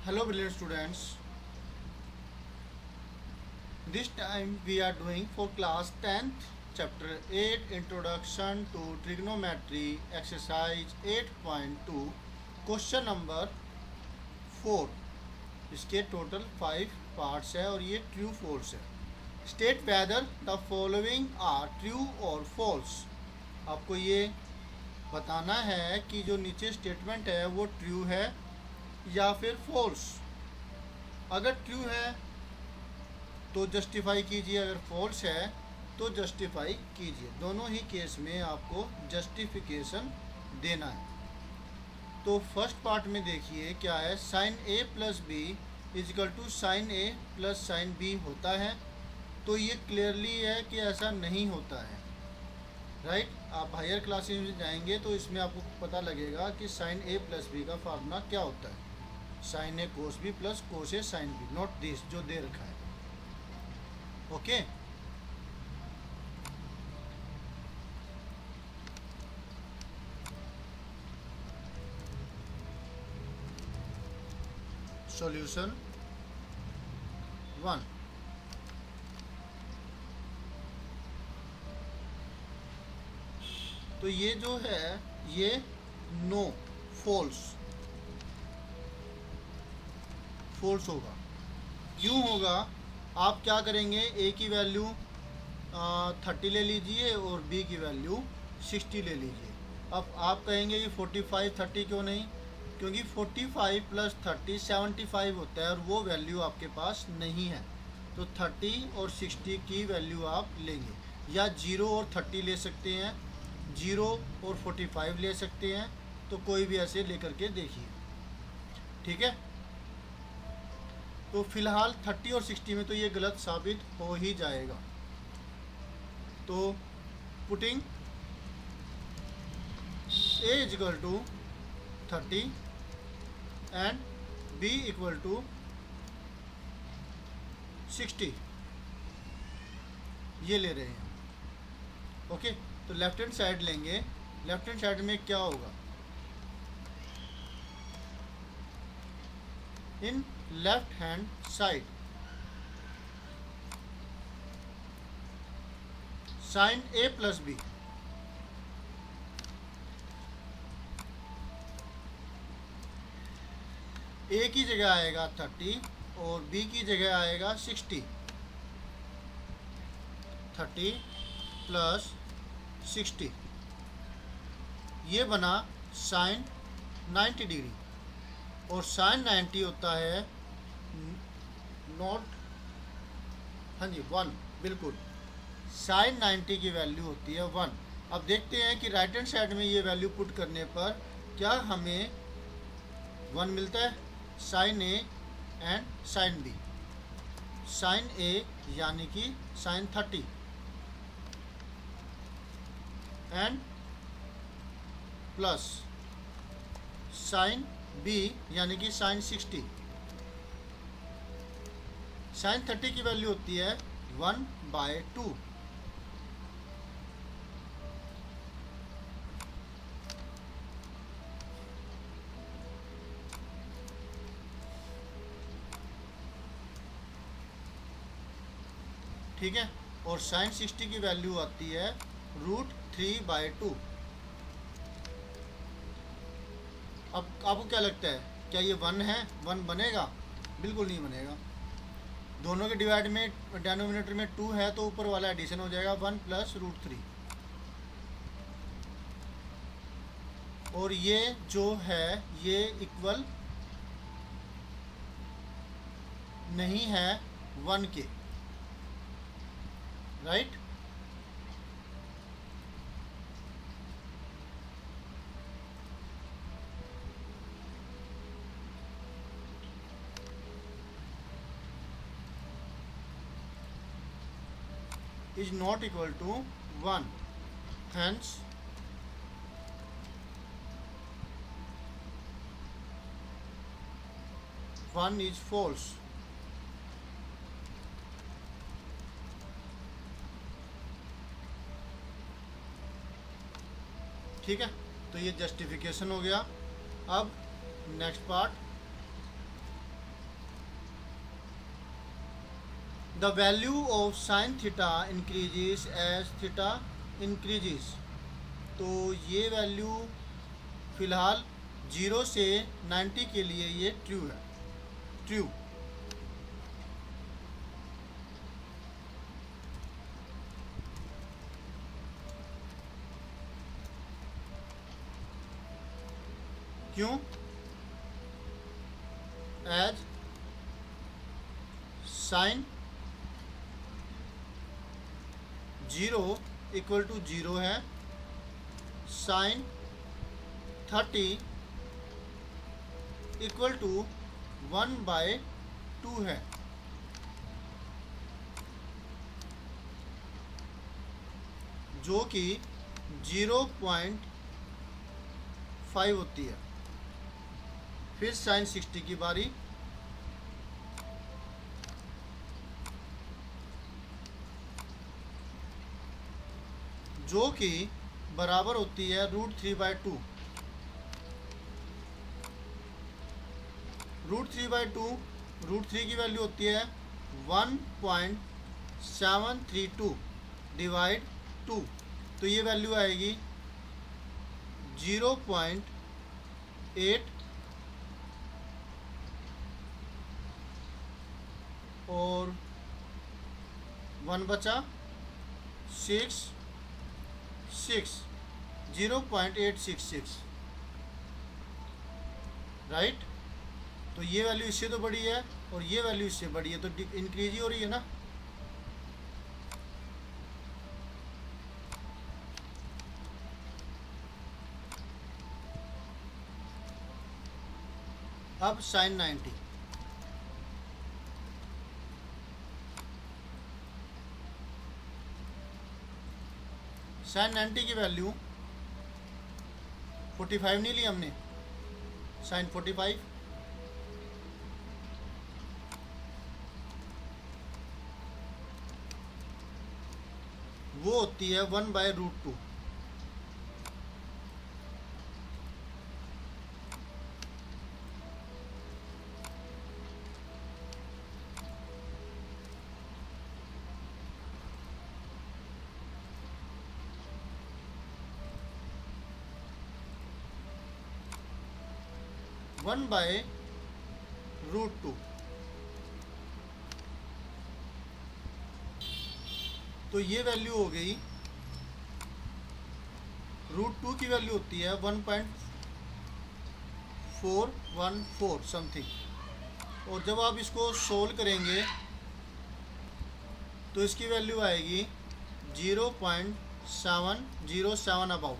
Hello brilliant students. This time we are doing for class 10th chapter 8 introduction to trigonometry exercise 8.2 question number 4. इसके total 5 parts है और ये true false है. State whether the following are true और false. आपको ये बताना है कि जो नीचे स्टेटमेंट है वो ट्रू है या फिर फॉल्स. अगर ट्रू है तो जस्टिफाई कीजिए, अगर फॉल्स है तो जस्टिफाई कीजिए. दोनों ही केस में आपको जस्टिफिकेशन देना है. तो फर्स्ट पार्ट में देखिए क्या है. Sine A plus B equal to sine A plus sine B होता है. तो ये क्लियरली है कि ऐसा नहीं होता है. राइट आप हायर क्लासेस में जाएंगे तो इसमें आपको पता लगेगा कि साइन ए प्लस बी का फार्मूला क्या होता है. Sine A cos B plus cos A sine B, not this जो दे रखा है. Okay solution 1. तो ये जो है ये नो फॉल्स होगा. क्यों होगा? आप क्या करेंगे, ए की वैल्यू 30 ले लीजिए और बी की वैल्यू 60 ले लीजिए. अब आप कहेंगे कि 45 30 क्यों नहीं? क्योंकि 45 प्लस 30 75 होता है और वो वैल्यू आपके पास नहीं है. तो 30 और 60 की वैल्यू आप लेंगे, या 0 और 30 ले सकते हैं, 0 और 45 ले सकते हैं. तो कोई भी ऐसे लेकर के देखिए. ठीक है. तो फिलहाल 30 और 60 में तो ये गलत साबित हो ही जाएगा. तो putting A equal to 30 and B equal to 60 ये ले रहे हैं. ओके. तो लेफ्ट हैंड साइड लेंगे. लेफ्ट हैंड साइड में क्या होगा? In left hand side sine A plus B. A की जगह आएगा 30 और बी की जगह आएगा 60. 30 प्लस 60 ये बना साइन 90 डिग्री. और साइन 90 होता है नॉट, हाँ जी 1, बिल्कुल. साइन 90 की वैल्यू होती है 1. अब देखते हैं कि राइट हैंड साइड में ये वैल्यू पुट करने पर क्या हमें 1 मिलता है. Sine A and sine B. Sine A यानी कि sine 30 and plus sine B यानी कि साइन 60. साइन 30 की वैल्यू होती है 1/2. ठीक है. और साइन 60 की वैल्यू आती है √3/2. अब आपको क्या लगता है, क्या ये 1 है? 1 बनेगा? बिल्कुल नहीं बनेगा. दोनों के डिवाइड में डेनोमिनेटर में 2 है तो ऊपर वाला एडिशन हो जाएगा 1 प्लस √3. और ये जो है ये इक्वल नहीं है 1 के. Right. is not equal to 1. Hence, one is false. ठीक है. तो ये जस्टिफिकेशन हो गया. अब next part the value of sine theta increases as theta increases. तो ये वैल्यू फ़िलहाल 0 से 90 के लिए ये ट्रू है, ट्रू। क्यों? एज साइन 0 इक्वल टू 0 है, साइन 30 इक्वल टू 1/2 है। जो कि 0.5 होती है। फिर साइन 60 की बारी, जो कि बराबर होती है √3/2। √3/2 की वैल्यू होती है 1.732 डिवाइड 2। तो ये वैल्यू आएगी 0.8 और 1 बचा 6 0.866, राइट। तो ये वैल्यू इससे तो बड़ी है और ये वैल्यू इससे बड़ी है, तो इंक्रीज ही हो रही है ना। अब साइन 90, साइन 90 की वैल्यू 45 नहीं ली हमने, साइन 45 वो होती है 1/√2। √2। तो ये वैल्यू हो गई, √2 की वैल्यू होती है 1.414 समथिंग। और जब आप इसको सोल्व करेंगे तो इसकी वैल्यू आएगी 0.707 अबाउट।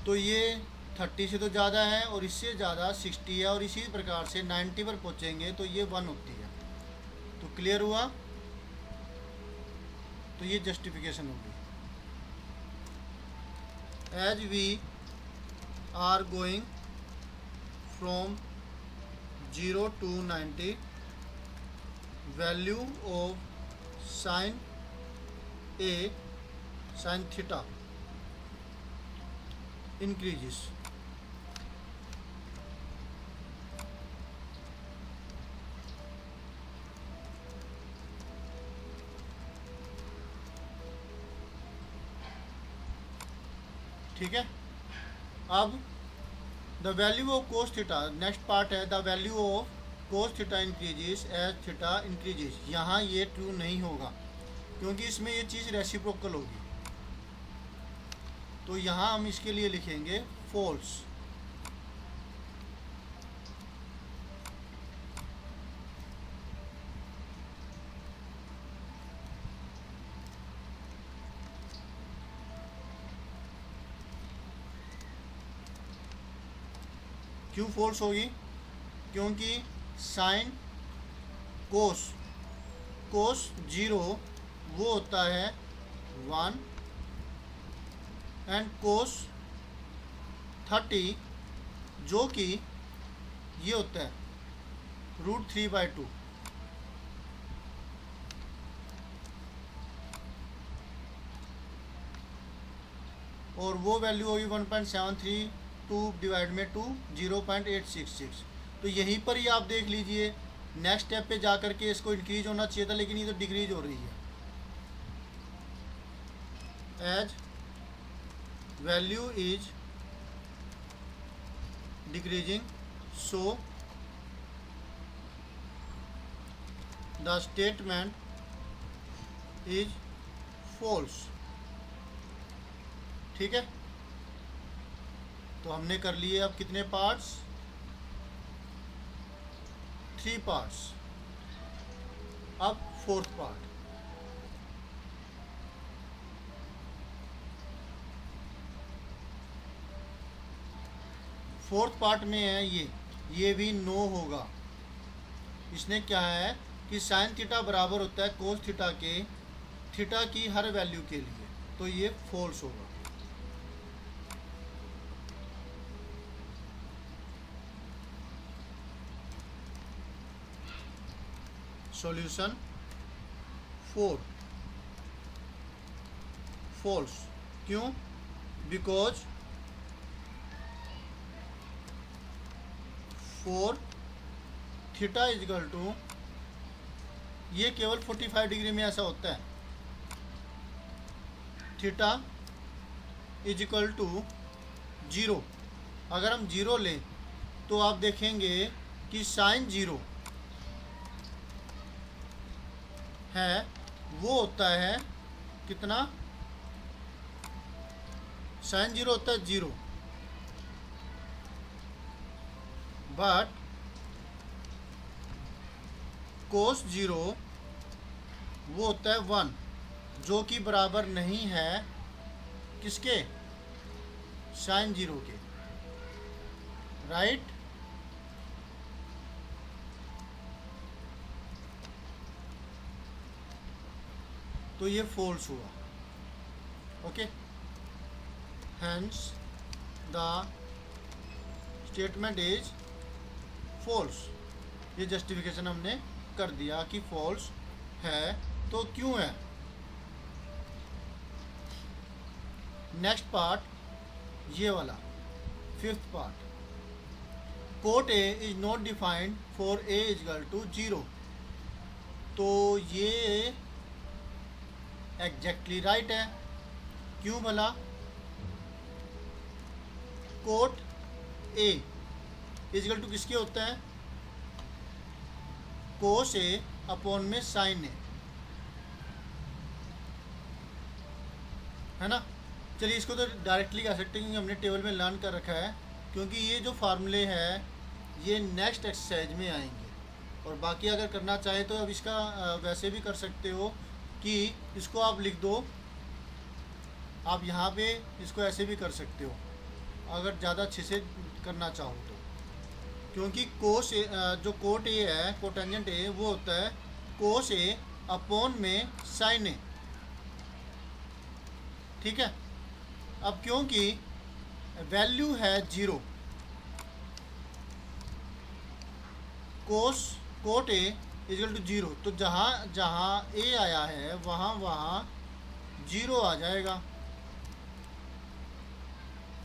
तो ये 30 से तो ज़्यादा है और इससे ज़्यादा 60 है, और इसी प्रकार से 90 पर पहुँचेंगे तो ये 1 होती है। तो क्लियर हुआ? तो ये जस्टिफिकेशन होगी। As we are going from 0 to 90, value of sine theta increases। ठीक है। अब the value of cos theta, next part है the value of cos theta increases as theta increases. यहाँ ये ट्रू नहीं होगा क्योंकि इसमें ये चीज़ रेसिप्रोकल होगी। तो यहाँ हम इसके लिए लिखेंगे फॉल्स। क्यों फॉल्स होगी? क्योंकि साइन कोस 0 वो होता है 1 एंड कोस 30 जो कि ये होता है √3/2। और वो वैल्यू होगी 1.732 डिवाइड में 2 0.866। तो यहीं पर ही आप देख लीजिए नेक्स्ट स्टेप पे जा कर के इसको इंक्रीज होना चाहिए था, लेकिन ये तो डिक्रीज हो रही है। As value is decreasing so the statement is false. ठीक है, तो हमने कर लिए अब कितने पार्ट्स, 3 पार्ट्स। अब फोर्थ पार्ट। फोर्थ पार्ट में है ये भी नो होगा। इसने क्या है कि साइन थीटा बराबर होता है कोस थीटा के, थीटा की हर वैल्यू के लिए, तो ये फॉल्स होगा। Solution 4 false. क्यों? Because 4 theta is equal to, ये केवल 45 डिग्री में ऐसा होता है, थीटा इज इक्वल टू 0। अगर हम 0 लें तो आप देखेंगे कि साइन 0 है वो होता है कितना, साइन 0 होता है 0, बट कोस 0 वो होता है 1, जो कि बराबर नहीं है किसके, साइन 0 के। राइट? तो ये फॉल्स हुआ। Okay, hence the statement is false. ये जस्टिफिकेशन हमने कर दिया कि फॉल्स है। तो क्यों है? नेक्स्ट पार्ट ये वाला, fifth part, cot A is not defined for A is equal to 0। तो ये एग्जैक्टली राइट है। क्यों भला? Cot A is equal to किसके होता है, कोस ए अपॉन में साइन ए, है ना। चलिए इसको तो डायरेक्टली कह सकते हैं क्योंकि हमने टेबल में लर्न कर रखा है, क्योंकि ये जो फार्मूले हैं ये नेक्स्ट एक्सरसाइज में आएंगे। और बाकी अगर करना चाहे तो अब इसका वैसे भी कर सकते हो कि इसको आप लिख दो, आप यहाँ पे इसको ऐसे भी कर सकते हो अगर ज़्यादा अच्छे से करना चाहो तो, क्योंकि कोस ए, जो कोट ए है, कोटेंजेंट ए, वो होता है कोस ए अपॉन में साइन ए। ठीक है, अब क्योंकि वैल्यू है 0, कोट ए इक्वल टू 0, तो जहाँ जहाँ ए आया है वहाँ वहाँ 0 आ जाएगा।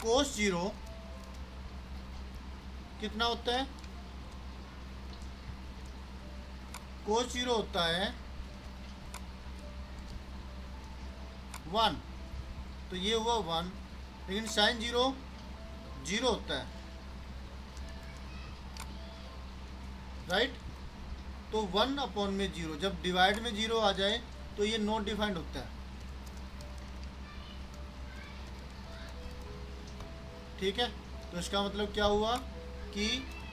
कोस 0 कितना होता है, कोस 0 होता है 1, तो ये हुआ 1, लेकिन साइन 0 0 होता है। राइट? तो 1 अपॉन में 0, जब डिवाइड में 0 आ जाए तो ये नॉट डिफाइंड होता है। ठीक है, तो इसका मतलब क्या हुआ कि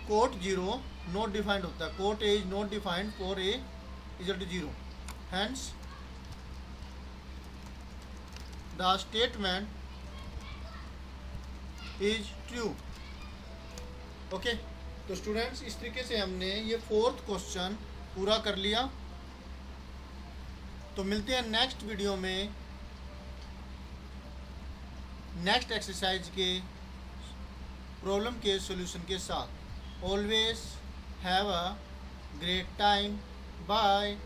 कोट 0 नॉट डिफाइंड होता है, cot A is not defined for A equal to 0, hence the statement is true. Okay, तो स्टूडेंट्स इस तरीके से हमने ये फोर्थ क्वेश्चन पूरा कर लिया। तो मिलते हैं नेक्स्ट वीडियो में नेक्स्ट एक्सरसाइज के प्रॉब्लम के सॉल्यूशन के साथ। Always have a great time. Bye.